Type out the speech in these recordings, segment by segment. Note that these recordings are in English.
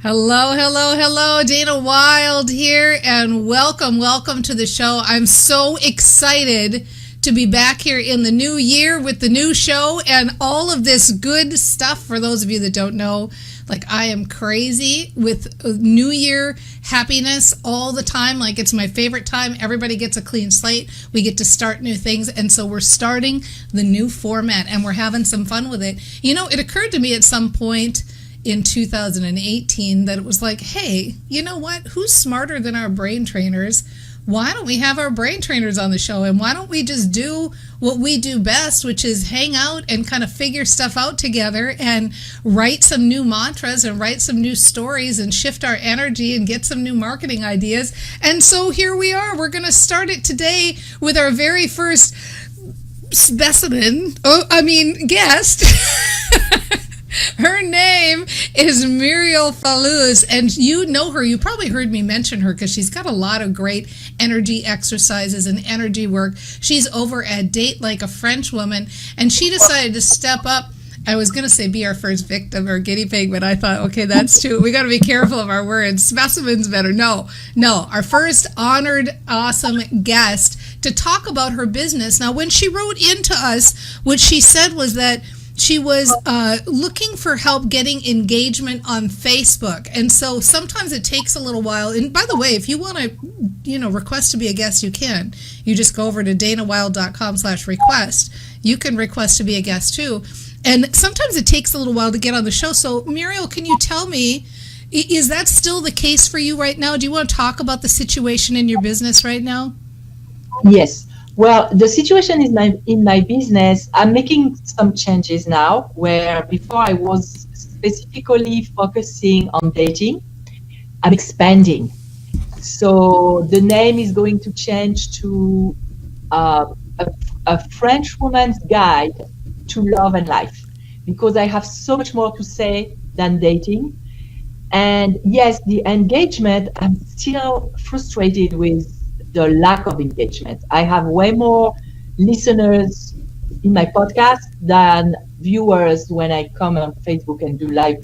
Hello, hello, hello. Dana Wilde here, and welcome to the show. I'm so excited to be back here in the new year with the new show and all of this good stuff. For those of you that don't know, like, I am crazy with New Year happiness all the time. Like, it's my favorite time. Everybody gets a clean slate. We get to start new things. And so we're starting the new format and we're having some fun with it. You know, it occurred to me at some point in 2018 that it was like, hey, you know what? Who's smarter than our brain trainers? Why don't we have our brain trainers on the show? And why don't we just do what we do best, which is hang out and kind of figure stuff out together and write some new mantras and write some new stories and shift our energy and get some new marketing ideas. And so here we are. We're going to start it today with our very first guest. Her name is Murielle Fellous, and you know her. You probably heard me mention her because she's got a lot of great energy exercises and energy work. She's over at Date Like a French Woman, and she decided to step up. I was going to say be our first victim or guinea pig, but I thought, okay, that's too, we got to be careful of our words. Specimen's better. No, our first honored, awesome guest to talk about her business. Now, when she wrote into us, what she said was that she was looking for help getting engagement on Facebook. And so sometimes it takes a little while. And by the way, if you want to, request to be a guest, you can. You just go over to danawilde.com/request. You can request to be a guest too. And sometimes it takes a little while to get on the show. So Murielle, can you tell me, is that still the case for you right now? Do you want to talk about the situation in your business right now? Yes. Well, the situation is in my business. I'm making some changes now, where before I was specifically focusing on dating. I'm expanding. So the name is going to change to a French woman's guide to love and life, because I have so much more to say than dating. And yes, the engagement, I'm still frustrated with the lack of engagement. I have way more listeners in my podcast than viewers when I come on Facebook and do live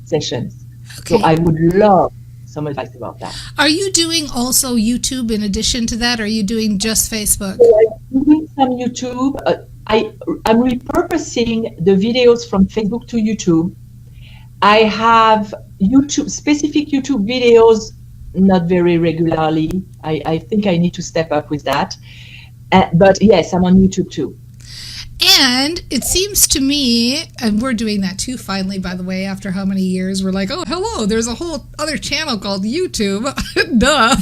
sessions. Okay. So I would love some advice about that. Are you doing also YouTube in addition to that, or are you doing just Facebook? So I'm doing some YouTube. I'm repurposing the videos from Facebook to YouTube. I have specific YouTube videos, not very regularly. I think I need to step up with that. But yes, I'm on YouTube too. And it seems to me, and we're doing that too finally, by the way, after how many years, we're like, oh, hello, there's a whole other channel called YouTube. Duh.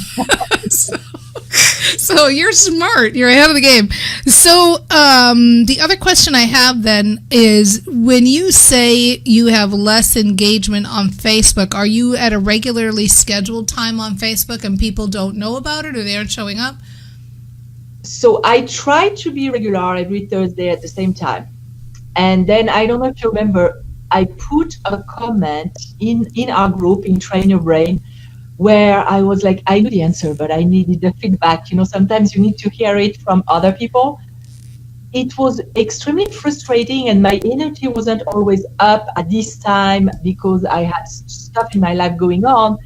So you're smart. You're ahead of the game. So the other question I have then is, when you say you have less engagement on Facebook, are you at a regularly scheduled time on Facebook and people don't know about it, or they aren't showing up? So I try to be regular every Thursday at the same time. And then, I don't know if you remember, I put a comment in our group in Train Your Brain, where I was like, I knew the answer, but I needed the feedback. Sometimes you need to hear it from other people. It was extremely frustrating, and my energy wasn't always up at this time because I had stuff in my life going on.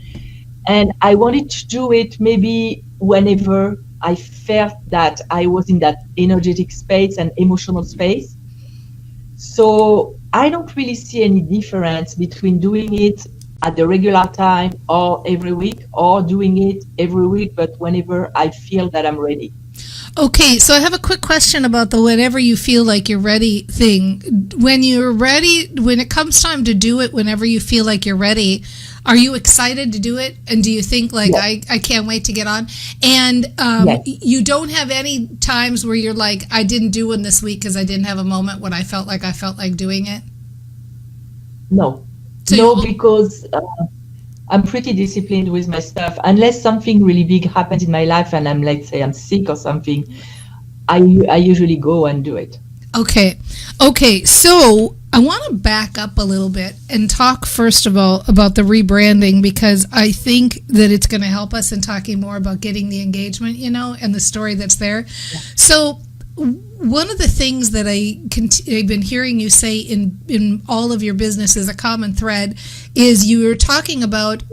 And I wanted to do it maybe whenever I felt that I was in that energetic space and emotional space. So I don't really see any difference between doing it at the regular time or every week, or doing it every week, but whenever I feel that I'm ready. Okay, so I have a quick question about the whenever you feel like you're ready thing. When you're ready, when it comes time to do it, whenever you feel like you're ready, are you excited to do it? And do you think, like, yes, I can't wait to get on? And yes, you don't have any times where you're like, I didn't do one this week because I didn't have a moment when I felt like doing it? No. So because I'm pretty disciplined with my stuff. Unless something really big happens in my life and I'm, let's say, I'm sick or something, I usually go and do it. Okay. So I want to back up a little bit and talk, first of all, about the rebranding, because I think that it's going to help us in talking more about getting the engagement, and the story that's there. Yeah. So one of the things that I've been hearing you say in all of your business is a common thread is you were talking about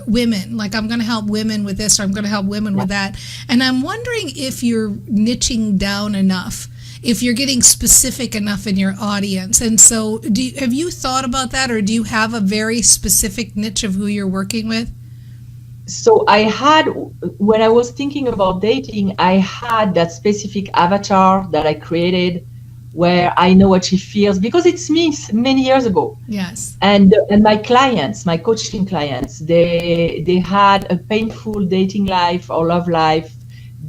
women, like I'm going to help women with this or I'm going to help women with that. And I'm wondering if you're niching down enough, if you're getting specific enough in your audience. And so have you thought about that, or do you have a very specific niche of who you're working with? So I had, when I was thinking about dating, I had that specific avatar that I created where I know what she feels, because it's me many years ago. Yes. And my clients, my coaching clients, they had a painful dating life or love life.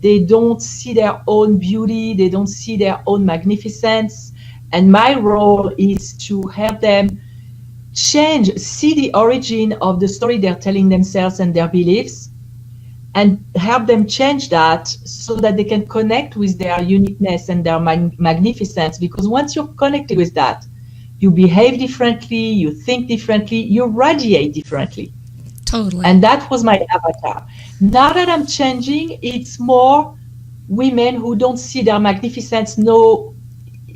They don't see their own beauty. They don't see their own magnificence. And my role is to help them see the origin of the story they're telling themselves and their beliefs, and help them change that so that they can connect with their uniqueness and their magnificence. Because once you're connected with that, you behave differently, you think differently, you radiate differently. Totally. And that was my avatar. Now that I'm changing, it's more women who don't see their magnificence,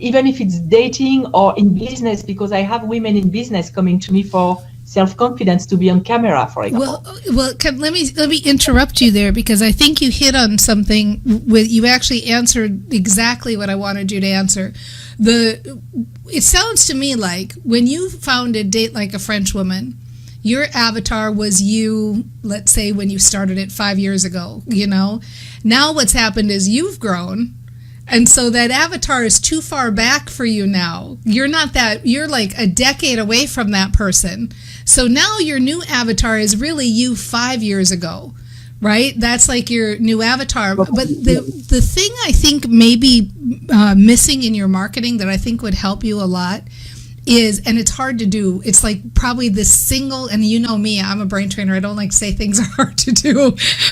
even if it's dating or in business, because I have women in business coming to me for self-confidence to be on camera, for example. Well, let me interrupt you there, because I think you hit on something. You actually answered exactly what I wanted you to answer. It sounds to me like when you founded Date Like a French Woman, your avatar was you, let's say, when you started it 5 years ago. Now what's happened is you've grown. And so that avatar is too far back for you now. You're like a decade away from that person. So now your new avatar is really you 5 years ago, right? That's like your new avatar. But the thing I think may be missing in your marketing that I think would help you a lot is, and it's hard to do, it's like probably the single, and you know me, I'm a brain trainer, I don't like to say things are hard to do.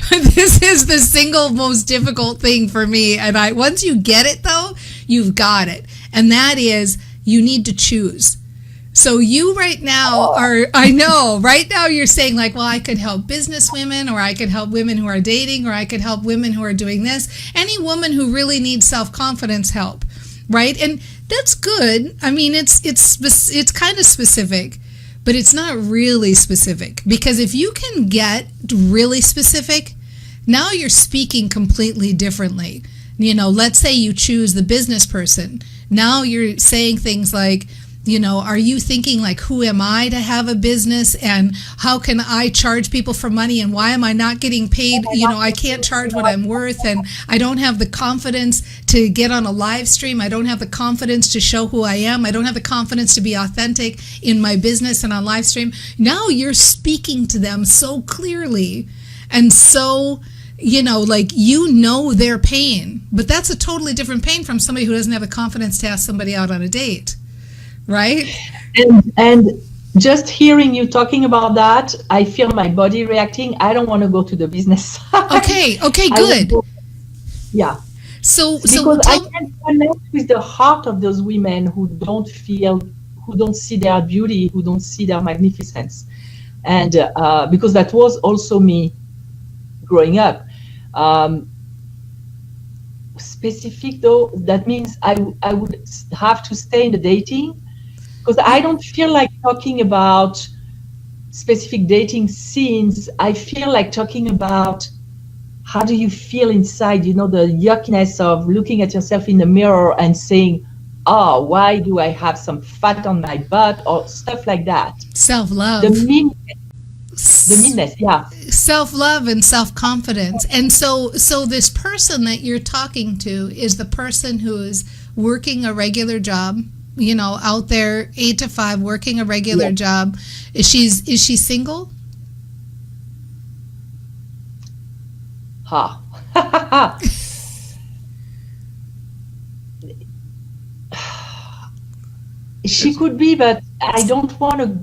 This is the single most difficult thing for me, and once you get it though, you've got it. And that is, you need to choose. So you right now right now you're saying like, well, I could help business women, or I could help women who are dating, or I could help women who are doing this. Any woman who really needs self-confidence help, right? And that's good. I mean, it's kind of specific, but it's not really specific, because if you can get really specific, now you're speaking completely differently. Let's say you choose the business person. Now you're saying things like, are you thinking like, who am I to have a business, and how can I charge people for money, and why am I not getting paid? I can't charge what I'm worth, and I don't have the confidence to get on a live stream. I don't have the confidence to show who I am. I don't have the confidence to be authentic in my business and on live stream. Now you're speaking to them so clearly, and so their pain, but that's a totally different pain from somebody who doesn't have the confidence to ask somebody out on a date. Right? And just hearing you talking about that, I feel my body reacting. I don't want to go to the business side. Okay, good. Yeah. So I can connect with the heart of those women who don't see their beauty, who don't see their magnificence. And because that was also me growing up. Specific though, that means I would have to stay in the dating, because I don't feel like talking about specific dating scenes. I feel like talking about how do you feel inside, the yuckiness of looking at yourself in the mirror and saying, oh, why do I have some fat on my butt, or stuff like that. Self-love. The meanness, yeah. Self-love and self-confidence. And so this person that you're talking to is the person who is working a regular job, out there 8 to 5, working a regular job. Is she single? She could be, but I don't want to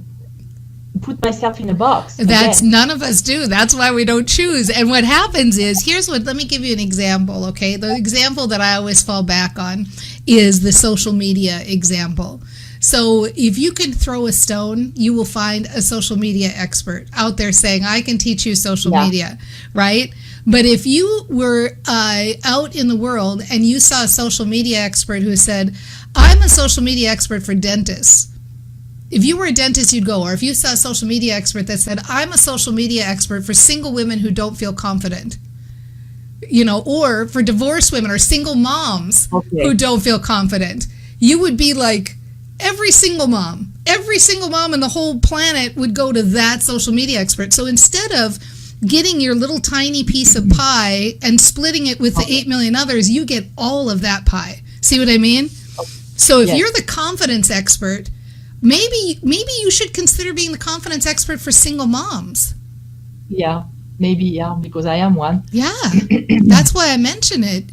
put myself in a box. None of us do. That's why we don't choose. And what happens is, let me give you an example, okay? The example that I always fall back on is the social media example. So if you could throw a stone, you will find a social media expert out there saying, I can teach you social media, right? But if you were out in the world and you saw a social media expert who said, I'm a social media expert for dentists. If you were a dentist, you'd go. Or if you saw a social media expert that said, I'm a social media expert for single women who don't feel confident, you know, or for divorced women or single moms who don't feel confident, you would be like, every single mom in the whole planet would go to that social media expert. So instead of getting your little tiny piece of pie and splitting it with the 8 million others, you get all of that pie. See what I mean? So if you're the confidence expert, maybe you should consider being the confidence expert for single moms. Yeah, maybe, because I am one. Yeah, that's why I mention it.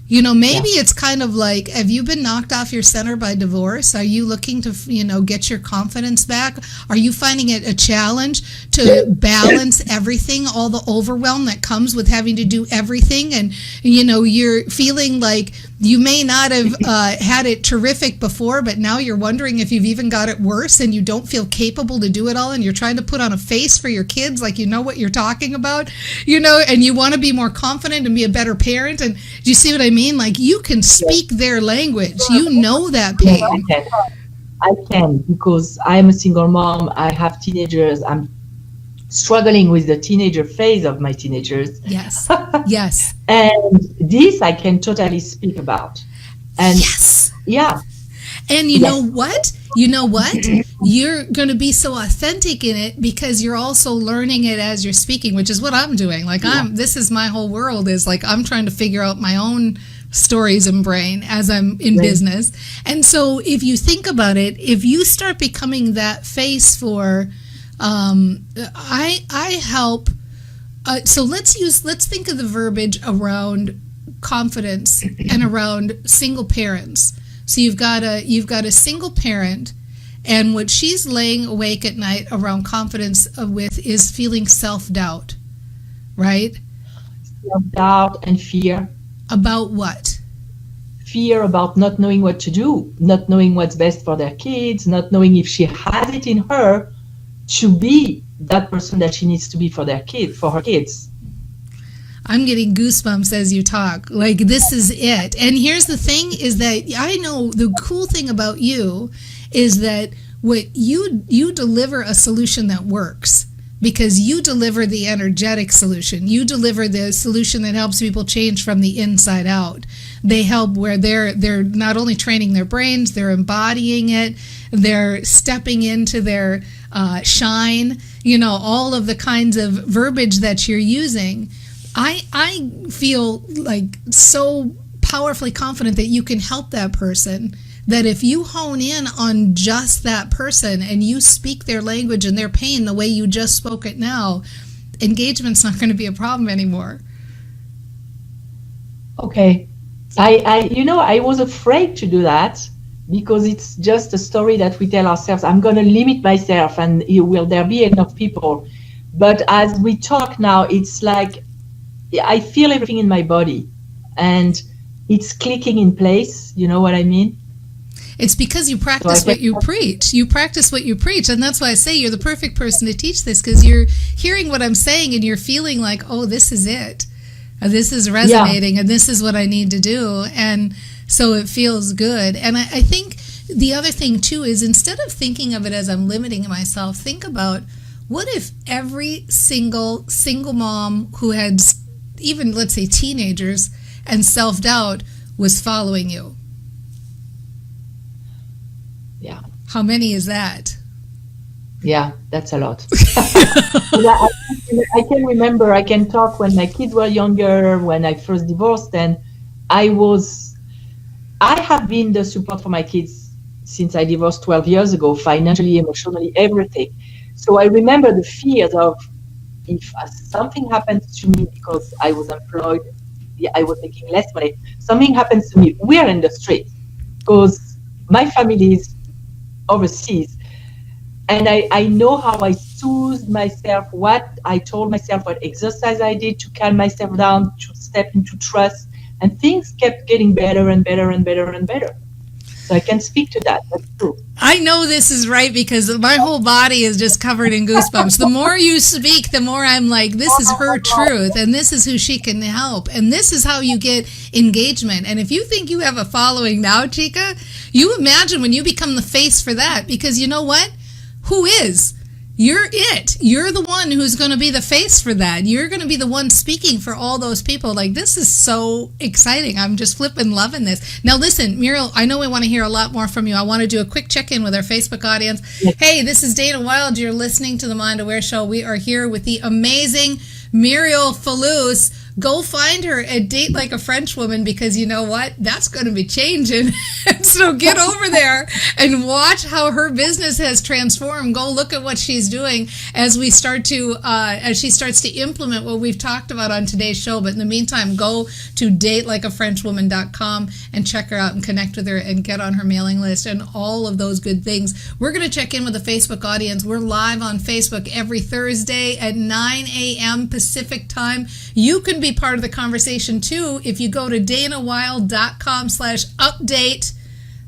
You know, maybe it's kind of like, have you been knocked off your center by divorce? Are you looking to, you know, get your confidence back? Are you finding it a challenge to balance everything, all the overwhelm that comes with having to do everything? And, you know, you're feeling like you may not have had it terrific before, but now you're wondering if you've even got it worse and you don't feel capable to do it all. And you're trying to put on a face for your kids like you know what you're talking about, you know, and you want to be more confident and be a better parent. And do you see what I mean? Like, you can speak their language. You know that pain. I can, because I am a single mom. I have teenagers. I'm struggling with the teenager phase of my teenagers. Yes. Yes. And this I can totally speak about. And yeah. And you know what? You know what? You're going to be so authentic in it because you're also learning it as you're speaking, which is what I'm doing. Like, this is my whole world, is like, I'm trying to figure out my own stories and brain as I'm in business. And so if you think about it, if you start becoming that face for, I help. So let's think of the verbiage around confidence and around single parents. So you've got a single parent, and what she's laying awake at night around confidence with is feeling self-doubt, right? Self-doubt and fear. About what? Fear about not knowing what to do, not knowing what's best for their kids, not knowing if she has it in her to be that person that she needs to be for her kids. I'm getting goosebumps as you talk. Like, this is it. And here's the thing, is that I know the cool thing about you is that what you deliver a solution that works, because you deliver the energetic solution. You deliver the solution that helps people change from the inside out. They help where they're not only training their brains, they're embodying it, they're stepping into their shine, you know, all of the kinds of verbiage that you're using. I feel like so powerfully confident that you can help that person, that if you hone in on just that person and you speak their language and their pain the way you just spoke it now, engagement's not going to be a problem anymore. Okay. I was afraid to do that because it's just a story that we tell ourselves. I'm going to limit myself and will there be enough people? But as we talk now, it's like I feel everything in my body and it's clicking in place. You know what I mean? It's because you practice what you preach. You practice what you preach. And that's why I say you're the perfect person to teach this, because you're hearing what I'm saying and you're feeling like, oh, this is it. This is resonating and this is what I need to do. And so it feels good. And I think the other thing, too, is instead of thinking of it as I'm limiting myself, think about what if every single mom who had even, let's say, teenagers and self-doubt was following you? Yeah. How many is that? Yeah, that's a lot. I can remember, I can talk when my kids were younger, when I first divorced, and I have been the support for my kids since I divorced 12 years ago, financially, emotionally, everything. So I remember the fears of if something happens to me because I was employed, I was making less money, something happens to me, we are in the street because my family is overseas. And I know how I soothed myself, what I told myself, what exercise I did to calm myself down, to step into trust. And things kept getting better and better and better and better. So I can speak to that. That's true. I know this is right because my whole body is just covered in goosebumps. The more you speak, the more I'm like, this is her truth and this is who she can help. And this is how you get engagement. And if you think you have a following now, Chica, you imagine when you become the face for that, because you know what? Who is? You're it. You're the one who's going to be the face for that. You're going to be the one speaking for all those people. Like, this is so exciting. I'm just flipping loving this. Now, listen, Murielle, I know we want to hear a lot more from you. I want to do a quick check-in with our Facebook audience. Hey, this is Dana Wilde. You're listening to The Mind Aware Show. We are here with the amazing Murielle Fellous. Go find her at Date Like a French Woman, because you know what? That's going to be changing. So get over there and watch how her business has transformed. Go look at what she's doing as we start to, as she starts to implement what we've talked about on today's show. But in the meantime, go to datelikeafrenchwoman.com and check her out and connect with her and get on her mailing list and all of those good things. We're going to check in with the Facebook audience. We're live on Facebook every Thursday at 9 a.m. Pacific time. You can be part of the conversation too if you go to danawilde.com/update.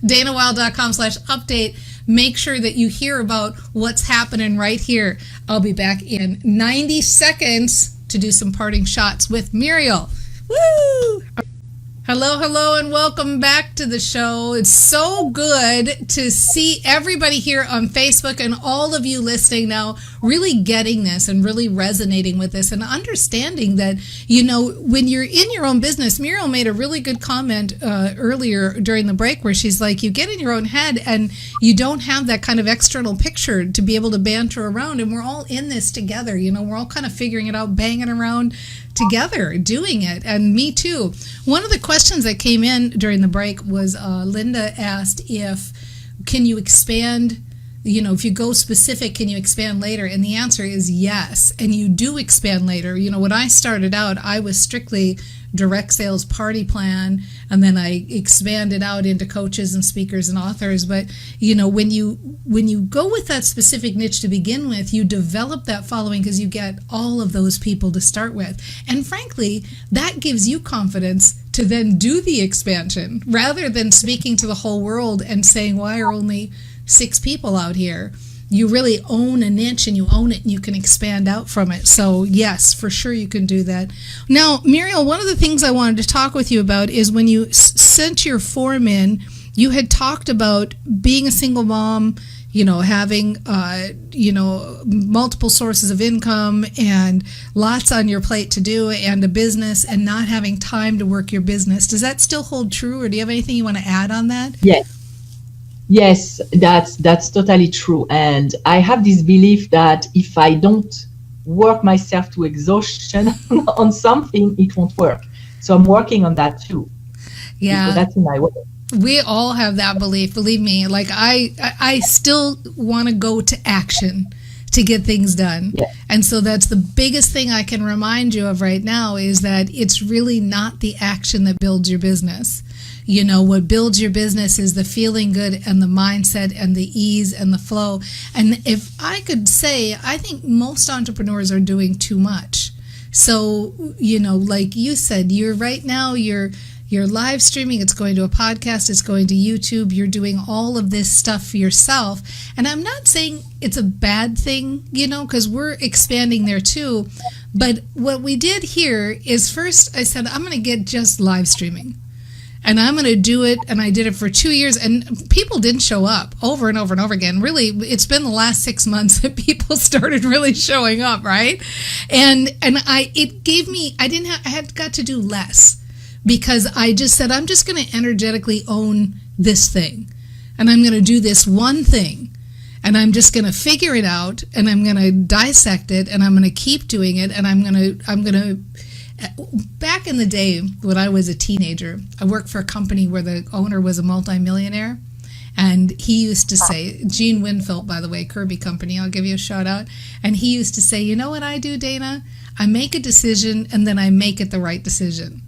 danawilde.com/update. Make sure that you hear about what's happening right here. I'll be back in 90 seconds to do some parting shots with Murielle. Woo! Hello, and welcome back to the show. It's so good to see everybody here on Facebook and all of you listening now really getting this and really resonating with this and understanding that, you know, when you're in your own business. Murielle made a really good comment earlier during the break where she's like, you get in your own head and you don't have that kind of external picture to be able to banter around, and we're all in this together. You know, we're all kind of figuring it out, banging around together, doing it. And me too. One of the questions that came in during the break was Linda asked can you expand, you know, if you go specific, can you expand later? And the answer is yes. And you do expand later. You know, when I started out, I was strictly direct sales party plan, and then I expanded out into coaches and speakers and authors. But you know, when you go with that specific niche to begin with, you develop that following because you get all of those people to start with, and frankly, that gives you confidence to then do the expansion rather than speaking to the whole world and saying, why are only 6 people out here? You really own a niche and you own it and you can expand out from it. So yes, for sure you can do that. Now, Murielle, one of the things I wanted to talk with you about is when you sent your form in, you had talked about being a single mom, you know, having, you know, multiple sources of income and lots on your plate to do and a business and not having time to work your business. Does that still hold true, or do you have anything you want to add on that? Yes, that's totally true. And I have this belief that if I don't work myself to exhaustion on something, it won't work. So I'm working on that too. Yeah. So that's in my way. We all have that belief, believe me. Like I still want to go to action to get things done. Yeah. And so that's the biggest thing I can remind you of right now, is that it's really not the action that builds your business. You know, what builds your business is the feeling good and the mindset and the ease and the flow. And if I could say, I think most entrepreneurs are doing too much. So, you know, like you said, you're live streaming, it's going to a podcast, it's going to YouTube, you're doing all of this stuff for yourself. And I'm not saying it's a bad thing, you know, because we're expanding there too. But what we did here is, first I said, I'm going to get just live streaming. And I'm going to do it, and I did it for 2 years, and people didn't show up over and over and over again. Really, it's been the last 6 months that people started really showing up, right? And I had got to do less, because I just said, I'm just going to energetically own this thing, and I'm going to do this one thing, and I'm just going to figure it out, and I'm going to dissect it, and I'm going to keep doing it, and I'm going to. Back in the day when I was a teenager, I worked for a company where the owner was a multimillionaire, and he used to say, Gene Winfield, by the way, Kirby Company, I'll give you a shout out, and he used to say, you know what I do, Dana? I make a decision and then I make it the right decision.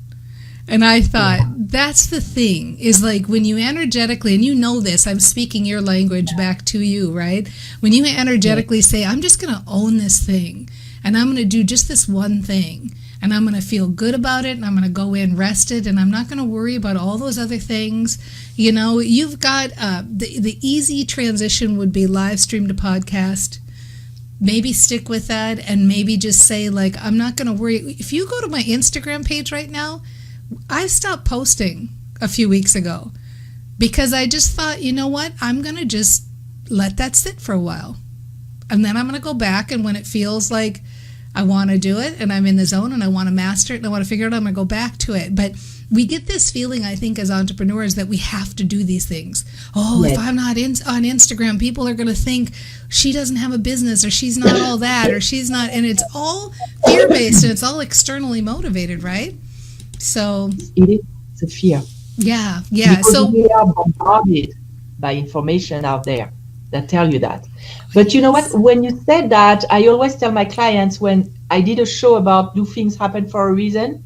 And I thought, that's the thing, is like when you energetically, and you know this, I'm speaking your language back to you, right? When you energetically say, I'm just going to own this thing, and I'm going to do just this one thing, and I'm going to feel good about it, and I'm going to go in rested, and I'm not going to worry about all those other things. You know, you've got the easy transition would be live stream to podcast. Maybe stick with that, and maybe just say, like, I'm not going to worry. If you go to my Instagram page right now, I stopped posting a few weeks ago because I just thought, you know what, I'm going to just let that sit for a while. And then I'm going to go back, and when it feels like I want to do it and I'm in the zone and I want to master it and I want to figure it out, I'm going to go back to it. But we get this feeling, I think, as entrepreneurs that we have to do these things. Oh, yes. If I'm not on Instagram, people are going to think she doesn't have a business, or she's not all that, or she's not. And it's all fear-based, and it's all externally motivated, right? So it's a fear. Yeah. Because so we are bombarded by information out there that tell you that. But you know what? When you said that, I always tell my clients, when I did a show about do things happen for a reason,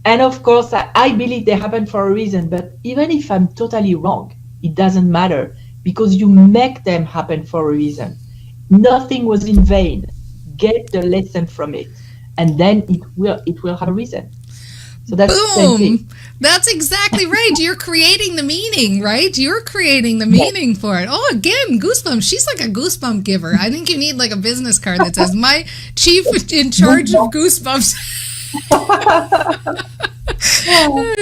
and of course, I believe they happen for a reason, but even if I'm totally wrong, it doesn't matter, because you make them happen for a reason. Nothing was in vain. Get the lesson from it, and then it will have a reason. So that's the same thing. That's exactly right. You're creating the meaning, right? You're creating the meaning for it. Oh, again, goosebumps. She's like a goosebump giver. I think you need like a business card that says, my chief in charge of goosebumps.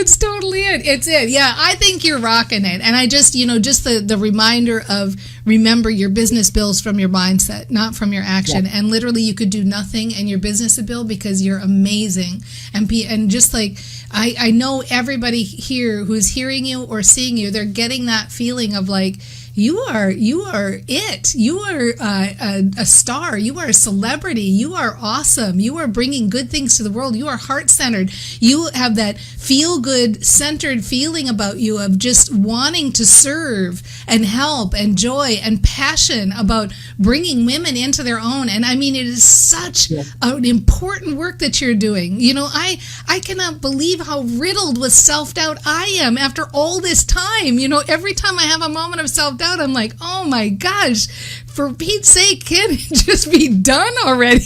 It's totally it. It's it. Yeah, I think you're rocking it. And I just, just the reminder of, remember, your business builds from your mindset, not from your action. Yeah. And literally you could do nothing and your business would build because you're amazing. And just like, I know everybody here who's hearing you or seeing you, they're getting that feeling of like, you are it. You are a star. You are a celebrity. You are awesome. You are bringing good things to the world. You are heart-centered. You have that feel-good, centered feeling about you of just wanting to serve and help and joy and passion about bringing women into their own. And I mean, it is such an important work that you're doing. I cannot believe how riddled with self-doubt I am after all this time. Every time I have a moment of self-doubt, I'm like, oh my gosh, for Pete's sake, can it just be done already?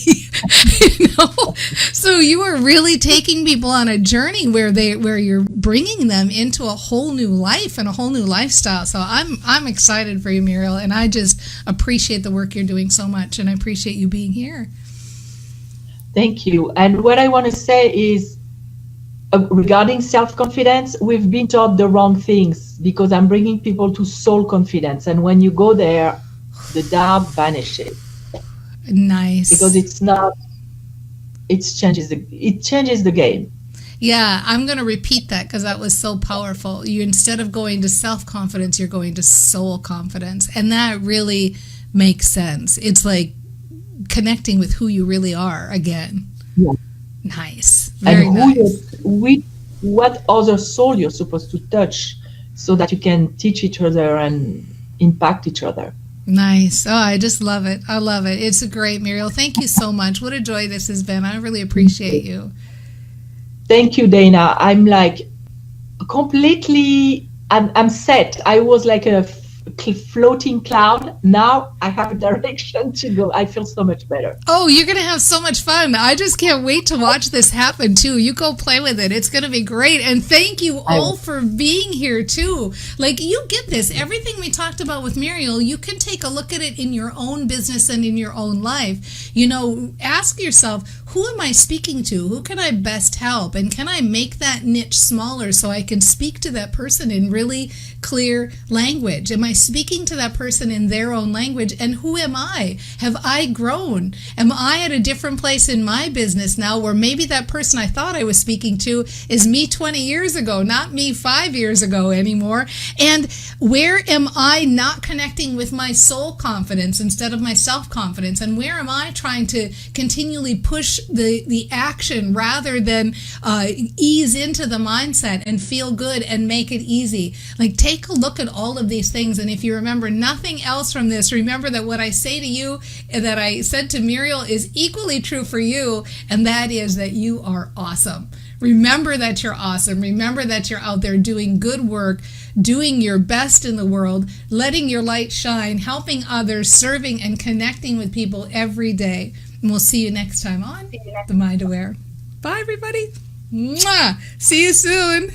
So you are really taking people on a journey where you're bringing them into a whole new life and a whole new lifestyle. So I'm excited for you, Murielle, and I just appreciate the work you're doing so much, and I appreciate you being here. Thank you. And what I want to say is, regarding self-confidence, we've been taught the wrong things, because I'm bringing people to soul confidence. And when you go there, the doubt vanishes. Nice. Because it changes the game. Yeah, I'm going to repeat that because that was so powerful. You, instead of going to self-confidence, you're going to soul confidence. And that really makes sense. It's like connecting with who you really are again. Yeah. Nice. Very nice. What other soul you're supposed to touch so that you can teach each other and impact each other. Nice. Oh, I just love it. I love it. It's great, Murielle. Thank you so much. What a joy this has been. I really appreciate you. Thank you, Dana. I'm like completely, I'm set. I was like a floating cloud. Now I have a direction to go. I feel so much better. Oh, you're going to have so much fun. I just can't wait to watch this happen too. You go play with it. It's going to be great. And thank you all for being here too. Like, you get this. Everything we talked about with Murielle, you can take a look at it in your own business and in your own life. Ask yourself, who am I speaking to? Who can I best help? And can I make that niche smaller so I can speak to that person in really clear language? Am I speaking to that person in their own language? And who am I? Have I grown? Am I at a different place in my business now where maybe that person I thought I was speaking to is me 20 years ago, not me 5 years ago anymore? And where am I not connecting with my soul confidence instead of my self-confidence? And where am I trying to continually push the action rather than ease into the mindset and feel good and make it easy? Like, take a look at all of these things. And if you remember nothing else from this, remember that what I say to you and that I said to Murielle is equally true for you, and that is that you are awesome. Remember that you're awesome. Remember that you're out there doing good work, doing your best in the world, letting your light shine, helping others, serving and connecting with people every day. And we'll see you next time on The Mind Aware. Bye, everybody. Mwah. See you soon.